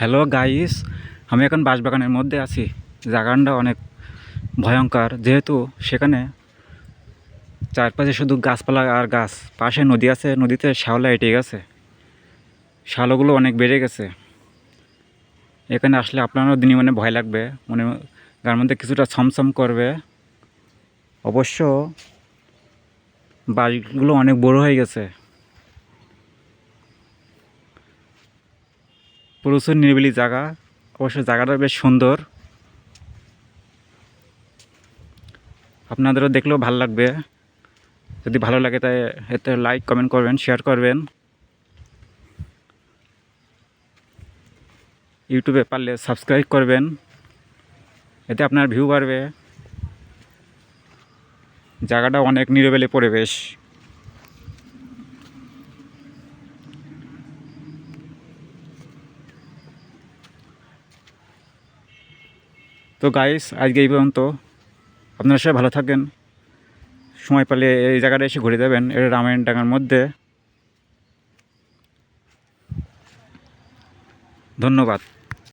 Hello guys, আমি এখন বাঁশবাগানের মধ্যে আছি। জায়গাটা অনেক ভয়ঙ্কর, যেহেতু সেখানে চারপাশে শুধু গাছপালা আর গাছ। পাশে নদী আছে, নদীতে শ্যাওলা এঁটে গেছে, শ্যাওলাগুলো অনেক বেড়ে গেছে। এখানে আসলে আপনারও দিনই মনে ভয় লাগবে, মনে গার মধ্যে কিছুটা ছমছম করবে। অবশ্য বাড়িগুলো অনেক বড় হয়ে গেছে, প্রচুর নিরিবিলি জায়গা। অবশ্য জায়গাটা বেশ সুন্দর, আপনাদেরও দেখলেও ভালো লাগবে। যদি ভালো লাগে তাই এতে লাইক কমেন্ট করবেন, শেয়ার করবেন। ইউটিউবে পারলে সাবস্ক্রাইব করবেন, এতে আপনার ভিউ বাড়বে। জায়গাটা অনেক নিরিবিলি পরিবেশ। তো গাইস, আজকে এই পর্যন্ত। আপনারা সবাই ভালো থাকেন। সময় পেলে এই জায়গাটা এসে ঘুরে যাবেন। এটা রামায়ণডাঙ্গার মধ্যে। ধন্যবাদ।